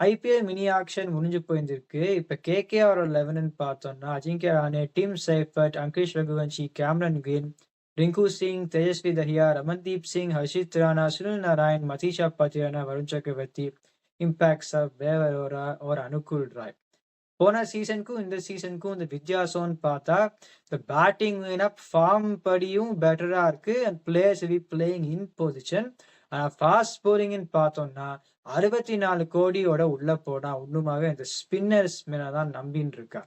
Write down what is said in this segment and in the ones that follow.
IPL mini action முடிஞ்சு போயிருந்திருக்கு. இப்ப கேகேஆரோட 11ன்னு பார்த்தோம்னா, Ajinkya Rahane, Tim Seifert, Angkrish Raghuvanshi, Cameron Green, Rinku Singh, Tejasvi Dahiya, Ramandeep Singh, Harshit Rana, Sunil Narine, Matheesha Pathirana, Varun Chakravarthy, impact sub, வேவரோரா ஒரு அனுகுல் ராய். போன சீசனுக்கும் இந்த சீசனுக்கும் இந்த வித்தியாசம்னு பார்த்தா, இந்த பேட்டிங் ஃபார்ம் படியும் பெட்டரா இருக்கு and players will be playing in position. Fast போலிங்னு பார்த்தோம்னா 64 கோடியோட உள்ள போனா இன்னுமாவே இந்த ஸ்பின்னர்ஸ் மேலதான் நம்பின்னு இருக்கா.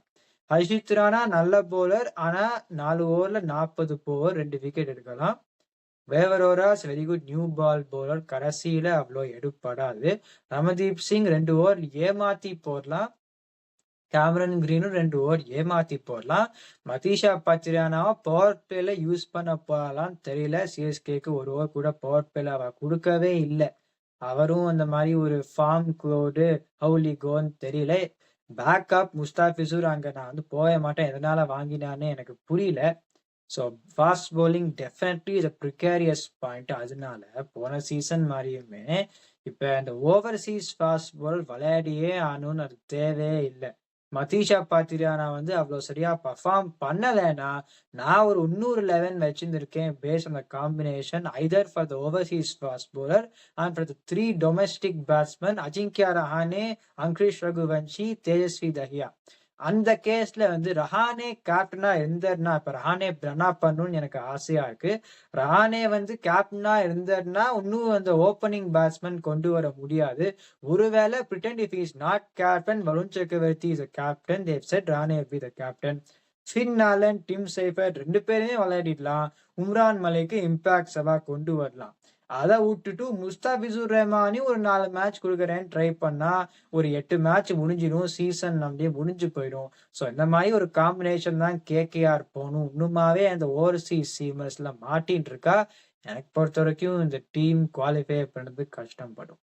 ஹர்ஷித் ராணா நல்ல போலர், ஆனா 4 ஓவர்ல 40 போவர் 2 விக்கெட் எடுக்கலாம். வேவரோராஸ் very good new ball bowler, கடைசியில அவ்வளோ எடுப்படாது. ரமதீப் சிங் 2 ஓவர் ஏமாத்தி போடலாம். கேமரன் கிரீனும் 2 ஓவர் ஏமாத்தி போடலாம். மதீஷா பத்திரானாவை பவர் பிளேல யூஸ் பண்ண போகலான்னு தெரியல. சிஎஸ்கேக்கு 1 ஓவர் கூட பவர் பிளேல அவ கொடுக்கவே இல்லை. அவரும் அந்த மாதிரி ஒரு ஃபார்ம் கோடு ஹவுலி கோன்னு தெரியல. பேக்கப் முஸ்தாபிசூர் அங்க நான் வந்து போக மாட்டேன், எதனால வாங்கினான்னு எனக்கு புரியல. So fast bowling definitely is a precarious point. அதனால போன சீசன் மாதிரியுமே இப்ப இந்த ஓவர்சீஸ் ஃபாஸ்ட் பால் விளையாடியே ஆகணும்னு அது தேவையே இல்லை. மதீஷா பாத்திரானா வந்து அவ்வளோ சரியா பர்ஃபார்ம் பண்ணலைன்னா நான் ஒரு 211 வச்சிருந்திருக்கேன் base on the combination either for the overseas fast bowler and for the 3 domestic batsmen Ajinkya Rahane, Angkrish Raghuvanshi, Tejasvi Dahiya. அந்த கேஸ்ல வந்து ரஹானே கேப்டனா இருந்தாருன்னா, இப்ப ரஹானே ரன் அப் பண்ணணும்னு எனக்கு ஆசையா இருக்கு. ரஹானே வந்து கேப்டனா இருந்தாருன்னா இன்னும் அந்த ஓப்பனிங் பேட்ஸ்மேன் கொண்டு வர முடியாது. ஒருவேளை pretend if is not captain, Varun Chakravarthy is captain, then set Rahane will be the captain. Finn Allen, Tim Seifert 2 பேருமே விளையாடிடலாம். உம்ரான் மலிக்கு இம்பாக்ட் சவா கொண்டு வரலாம். அதை விட்டுட்டு முஸ்தாபிசூர் ரஹ்மானி ஒரு 4 மேட்ச் கொடுக்குறேன்னு ட்ரை பண்ணா ஒரு 8 மேட்ச் முடிஞ்சிடும், சீசன் அப்படியே முடிஞ்சு போயிடும். ஸோ இந்த மாதிரி ஒரு காம்பினேஷன் தான் கேகேஆர் போகணும். இன்னுமாவே அந்த ஓவர்சீஸ் சீமர்ஸ்ல மாட்டின்னு இருக்கா. எனக்கு பொறுத்த வரைக்கும் இந்த டீம் குவாலிஃபை பண்ணுறது கஷ்டப்படும்.